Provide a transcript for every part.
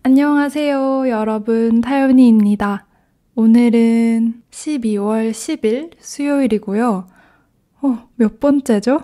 안녕하세요, 여러분. 타연이입니다. 오늘은 12월 10일 수요일이고요. 몇 번째죠?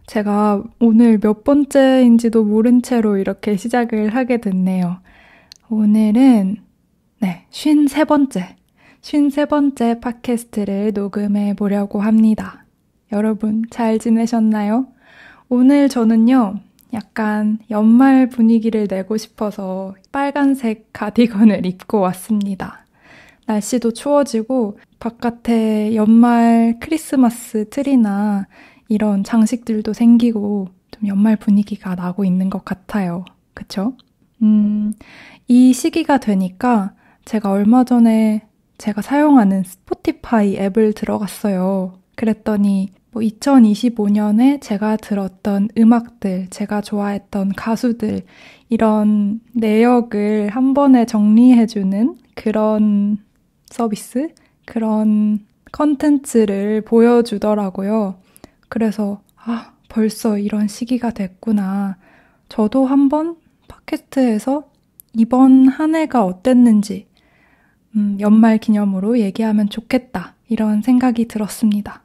제가 오늘 몇 번째인지도 모른 채로 이렇게 시작을 하게 됐네요. 오늘은 53번째 팟캐스트를 녹음해 보려고 합니다. 여러분 잘 지내셨나요? 오늘 저는요, 약간 연말 분위기를 내고 싶어서 빨간색 가디건을 입고 왔습니다. 날씨도 추워지고 바깥에 연말 크리스마스 트리나 이런 장식들도 생기고 좀 연말 분위기가 나고 있는 것 같아요. 그쵸? 이 시기가 되니까 제가 얼마 전에 제가 사용하는 스포티파이 앱을 들어갔어요. 그랬더니 2025년에 제가 들었던 음악들, 제가 좋아했던 가수들, 이런 내역을 한 번에 정리해주는 그런 서비스? 그런 컨텐츠를 보여주더라고요. 그래서 벌써 이런 시기가 됐구나. 저도 한번 팟캐스트에서 이번 한 해가 어땠는지 연말 기념으로 얘기하면 좋겠다. 이런 생각이 들었습니다.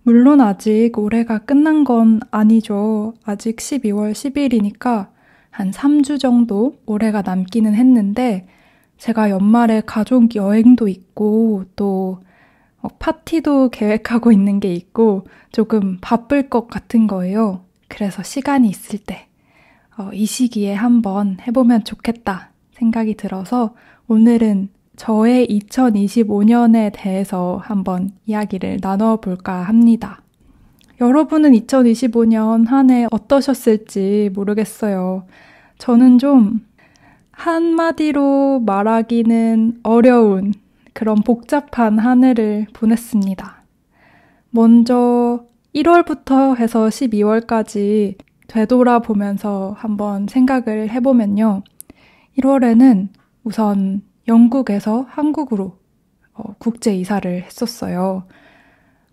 물론 아직 올해가 끝난 건 아니죠. 아직 12월 10일이니까 한 3주 정도 올해가 남기는 했는데 제가 연말에 가족 여행도 있고 또 파티도 계획하고 있는 게 있고 조금 바쁠 것 같은 거예요. 그래서 시간이 있을 때 이 시기에 한번 해보면 좋겠다 생각이 들어서 오늘은 저의 2025년에 대해서 한번 이야기를 나눠볼까 합니다. 여러분은 2025년 한 해 어떠셨을지 모르겠어요. 저는 좀 한마디로 말하기는 어려운 그런 복잡한 한 해를 보냈습니다. 먼저 1월부터 해서 12월까지 되돌아보면서 한번 생각을 해보면요. 1월에는 우선 영국에서 한국으로 국제 이사를 했었어요.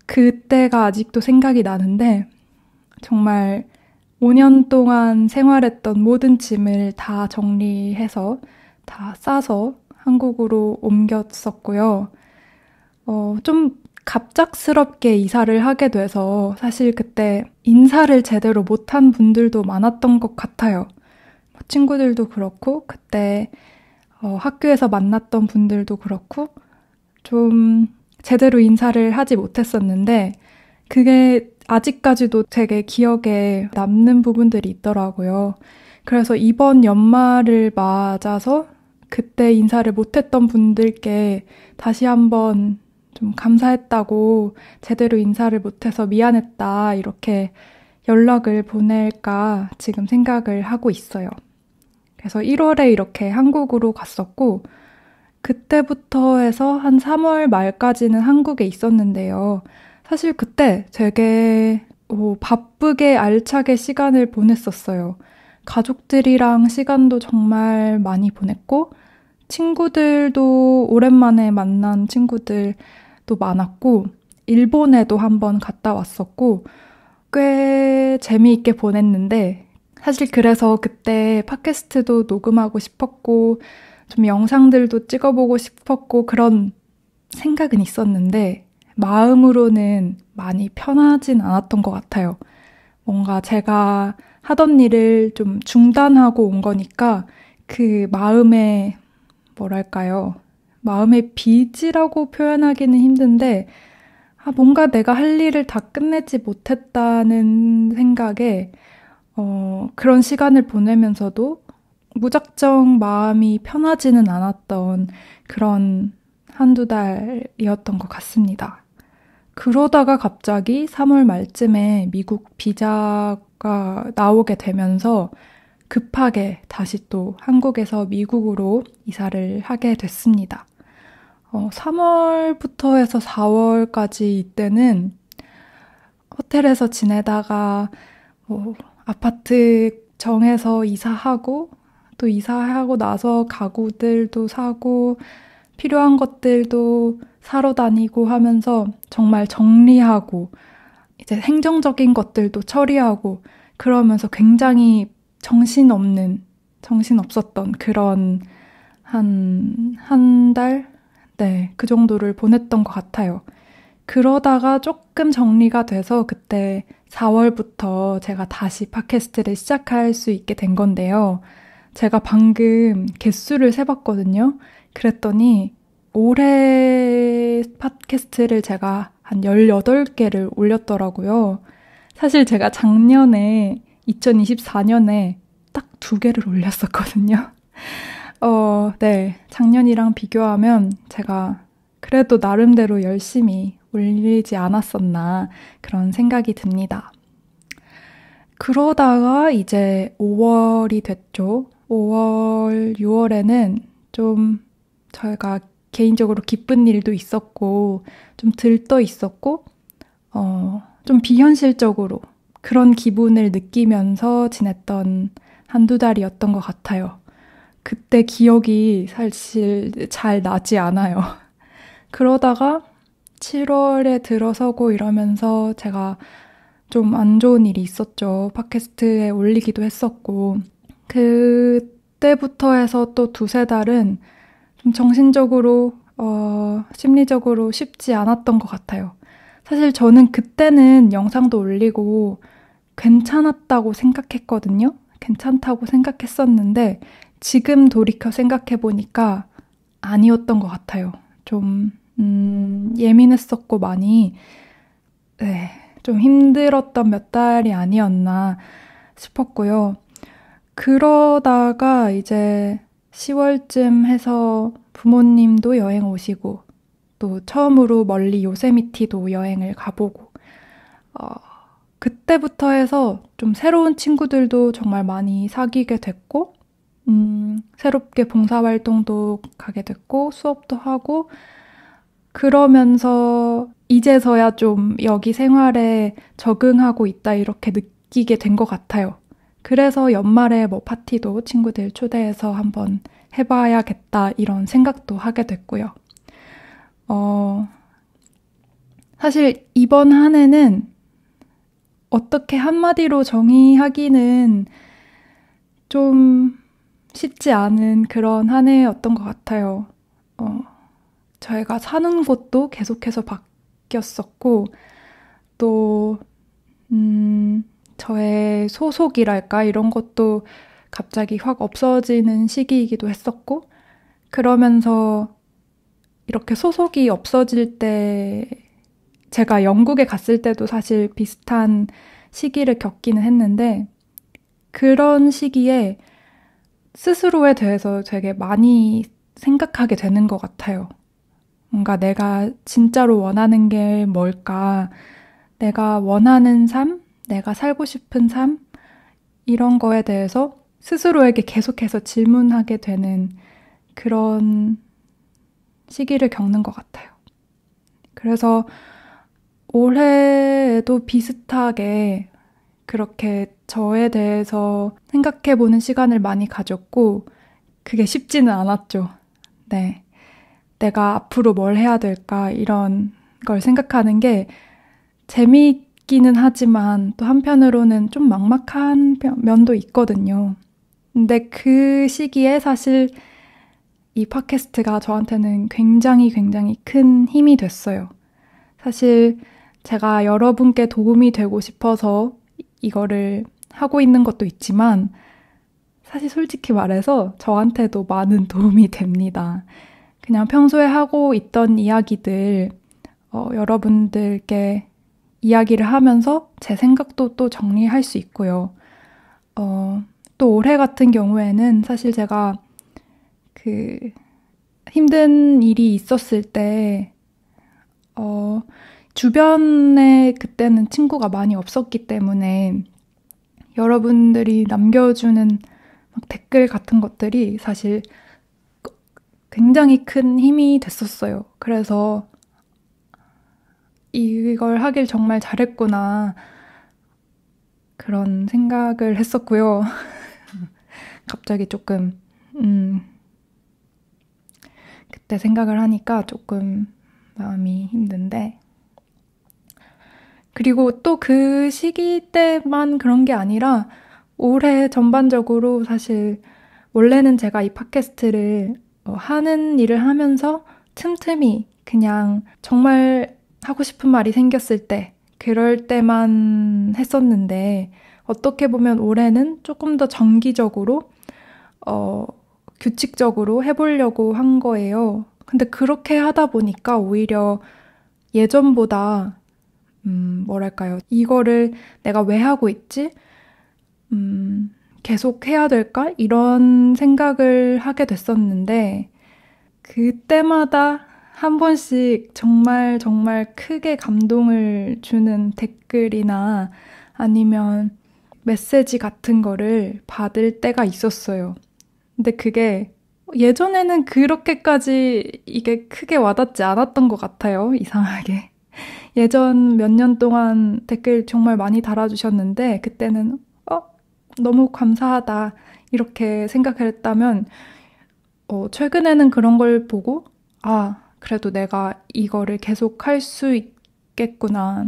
그때가 아직도 생각이 나는데 정말 5년 동안 생활했던 모든 짐을 다 정리해서 다 싸서 한국으로 옮겼었고요. 좀 갑작스럽게 이사를 하게 돼서 사실 그때 인사를 제대로 못한 분들도 많았던 것 같아요. 친구들도 그렇고 그때 학교에서 만났던 분들도 그렇고 좀 제대로 인사를 하지 못했었는데 그게 아직까지도 되게 기억에 남는 부분들이 있더라고요. 그래서 이번 연말을 맞아서 그때 인사를 못했던 분들께 다시 한번 좀 감사했다고 제대로 인사를 못해서 미안했다 이렇게 연락을 보낼까 지금 생각을 하고 있어요. 그래서 1월에 이렇게 한국으로 갔었고 그때부터 해서 한 3월 말까지는 한국에 있었는데요. 사실 그때 되게 바쁘게 알차게 시간을 보냈었어요. 가족들이랑 시간도 정말 많이 보냈고 친구들도 오랜만에 만난 친구들도 많았고 일본에도 한번 갔다 왔었고 꽤 재미있게 보냈는데 사실 그래서 그때 팟캐스트도 녹음하고 싶었고 좀 영상들도 찍어보고 싶었고 그런 생각은 있었는데 마음으로는 많이 편하진 않았던 것 같아요. 뭔가 제가 하던 일을 좀 중단하고 온 거니까 그 마음의 뭐랄까요? 마음의 빚이라고 표현하기는 힘든데 뭔가 내가 할 일을 다 끝내지 못했다는 생각에 그런 시간을 보내면서도 무작정 마음이 편하지는 않았던 그런 한두 달이었던 것 같습니다. 그러다가 갑자기 3월 말쯤에 미국 비자가 나오게 되면서 급하게 다시 또 한국에서 미국으로 이사를 하게 됐습니다. 3월부터 해서 4월까지 이때는 호텔에서 지내다가 아파트 정해서 이사하고 또 이사하고 나서 가구들도 사고 필요한 것들도 사러 다니고 하면서 정말 정리하고 이제 행정적인 것들도 처리하고 그러면서 굉장히 정신없는 정신 없었던 그런 한 달? 네, 그 정도를 보냈던 것 같아요. 그러다가 조금 정리가 돼서 그때 4월부터 제가 다시 팟캐스트를 시작할 수 있게 된 건데요. 제가 방금 개수를 세봤거든요. 그랬더니 올해 팟캐스트를 제가 한 18개를 올렸더라고요. 사실 제가 작년에 2024년에 딱 2개를 올렸었거든요. 네. 작년이랑 비교하면 제가 그래도 나름대로 열심히 올리지 않았었나 그런 생각이 듭니다. 그러다가 이제 5월이 됐죠. 5월, 6월에는 좀 저희가 개인적으로 기쁜 일도 있었고, 좀 들떠 있었고, 좀 비현실적으로 그런 기분을 느끼면서 지냈던 한두 달이었던 것 같아요. 그때 기억이 사실 잘 나지 않아요. 그러다가 7월에 들어서고 이러면서 제가 좀 안 좋은 일이 있었죠. 팟캐스트에 올리기도 했었고. 그때부터 해서 또 두세 달은 좀 정신적으로, 심리적으로 쉽지 않았던 것 같아요. 사실 저는 그때는 영상도 올리고 괜찮았다고 생각했거든요. 괜찮다고 생각했었는데 지금 돌이켜 생각해보니까 아니었던 것 같아요. 좀, 예민했었고 많이, 네, 좀 힘들었던 몇 달이 아니었나 싶었고요. 그러다가 이제 10월쯤 해서 부모님도 여행 오시고 또 처음으로 멀리 요세미티도 여행을 가보고 그때부터 해서 좀 새로운 친구들도 정말 많이 사귀게 됐고 새롭게 봉사활동도 가게 됐고 수업도 하고 그러면서 이제서야 좀 여기 생활에 적응하고 있다 이렇게 느끼게 된 것 같아요. 그래서 연말에 뭐 파티도 친구들 초대해서 한번 해봐야겠다 이런 생각도 하게 됐고요. 사실 이번 한 해는 어떻게 한마디로 정의하기는 좀 쉽지 않은 그런 한 해였던 것 같아요. 저희가 사는 곳도 계속해서 바뀌었었고, 또, 저의 소속이랄까, 이런 것도 갑자기 확 없어지는 시기이기도 했었고, 그러면서 이렇게 소속이 없어질 때, 제가 영국에 갔을 때도 사실 비슷한 시기를 겪기는 했는데, 그런 시기에 스스로에 대해서 되게 많이 생각하게 되는 것 같아요. 뭔가 내가 진짜로 원하는 게 뭘까? 내가 원하는 삶? 내가 살고 싶은 삶? 이런 거에 대해서 스스로에게 계속해서 질문하게 되는 그런 시기를 겪는 것 같아요. 그래서 올해에도 비슷하게 그렇게 저에 대해서 생각해보는 시간을 많이 가졌고, 그게 쉽지는 않았죠. 네. 내가 앞으로 뭘 해야 될까, 이런 걸 생각하는 게 재미있기는 하지만 또 한편으로는 좀 막막한 면도 있거든요. 근데 그 시기에 사실 이 팟캐스트가 저한테는 굉장히 굉장히 큰 힘이 됐어요. 사실 제가 여러분께 도움이 되고 싶어서 이거를 하고 있는 것도 있지만 사실 솔직히 말해서 저한테도 많은 도움이 됩니다. 그냥 평소에 하고 있던 이야기들 여러분들께 이야기를 하면서 제 생각도 또 정리할 수 있고요. 또 올해 같은 경우에는 사실 제가 그 힘든 일이 있었을 때 주변에 그때는 친구가 많이 없었기 때문에 여러분들이 남겨주는 막 댓글 같은 것들이 사실 굉장히 큰 힘이 됐었어요. 그래서 이걸 하길 정말 잘했구나 그런 생각을 했었고요. 갑자기 조금 그때 생각을 하니까 조금 마음이 힘든데 그리고 또 그 시기 때만 그런 게 아니라 올해 전반적으로 사실 원래는 제가 이 팟캐스트를 하는 일을 하면서 틈틈이 그냥 정말 하고 싶은 말이 생겼을 때, 그럴 때만 했었는데, 어떻게 보면 올해는 조금 더 정기적으로, 규칙적으로 해보려고 한 거예요. 근데 그렇게 하다 보니까 오히려 예전보다, 뭐랄까요. 이거를 내가 왜 하고 있지? 계속 해야 될까? 이런 생각을 하게 됐었는데, 그때마다 한 번씩 정말 정말 크게 감동을 주는 댓글이나 아니면 메시지 같은 거를 받을 때가 있었어요. 근데 그게 예전에는 그렇게까지 이게 크게 와닿지 않았던 것 같아요. 이상하게. 예전 몇 년 동안 댓글 정말 많이 달아주셨는데 그때는 너무 감사하다 이렇게 생각을 했다면 최근에는 그런 걸 보고 그래도 내가 이거를 계속 할 수 있겠구나,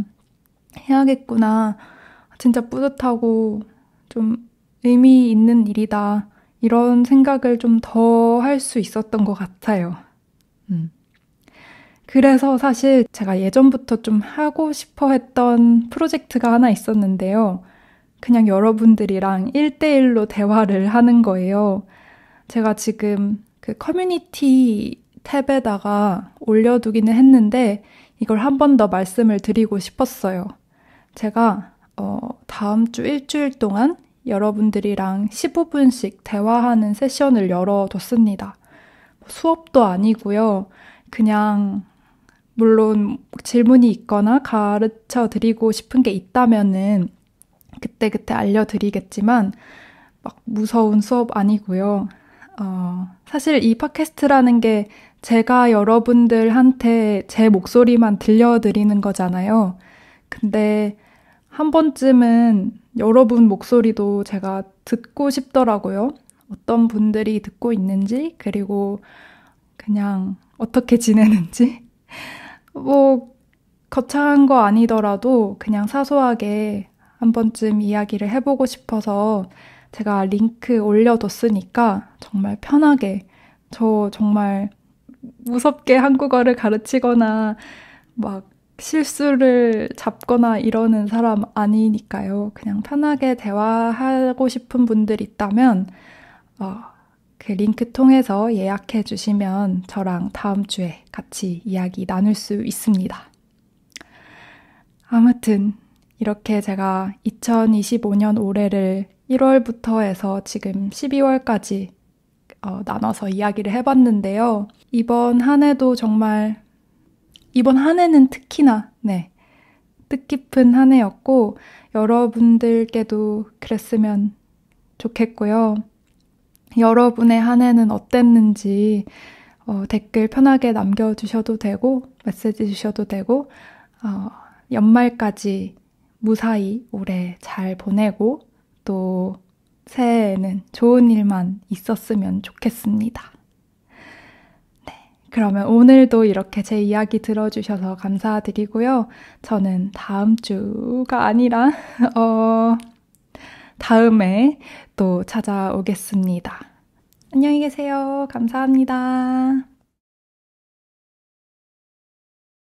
해야겠구나, 진짜 뿌듯하고 좀 의미 있는 일이다 이런 생각을 좀 더 할 수 있었던 것 같아요. 그래서 사실 제가 예전부터 좀 하고 싶어 했던 프로젝트가 하나 있었는데요. 그냥 여러분들이랑 1대1로 대화를 하는 거예요. 제가 지금 그 커뮤니티 탭에다가 올려두기는 했는데 이걸 한 번 더 말씀을 드리고 싶었어요. 제가 다음 주 일주일 동안 여러분들이랑 15분씩 대화하는 세션을 열어뒀습니다. 수업도 아니고요. 그냥 물론 질문이 있거나 가르쳐 드리고 싶은 게 있다면은 그때그때 알려드리겠지만 막 무서운 수업 아니고요. 사실 이 팟캐스트라는 게 제가 여러분들한테 제 목소리만 들려드리는 거잖아요. 근데 한 번쯤은 여러분 목소리도 제가 듣고 싶더라고요. 어떤 분들이 듣고 있는지, 그리고 그냥 어떻게 지내는지. 뭐, 거창한 거 아니더라도 그냥 사소하게 한 번쯤 이야기를 해보고 싶어서 제가 링크 올려뒀으니까 정말 편하게, 저 정말 무섭게 한국어를 가르치거나 막 실수를 잡거나 이러는 사람 아니니까요. 그냥 편하게 대화하고 싶은 분들 있다면 그 링크 통해서 예약해 주시면 저랑 다음 주에 같이 이야기 나눌 수 있습니다. 아무튼 이렇게 제가 2025년 올해를 1월부터 해서 지금 12월까지 나눠서 이야기를 해봤는데요. 이번 한 해도 정말, 이번 한 해는 특히나, 뜻깊은 한 해였고, 여러분들께도 그랬으면 좋겠고요. 여러분의 한 해는 어땠는지 댓글 편하게 남겨주셔도 되고, 메시지 주셔도 되고, 연말까지 무사히 올해 잘 보내고, 또 새해에는 좋은 일만 있었으면 좋겠습니다. 네, 그러면 오늘도 이렇게 제 이야기 들어주셔서 감사드리고요. 저는 다음 주가 아니라 다음에 또 찾아오겠습니다. 안녕히 계세요. 감사합니다.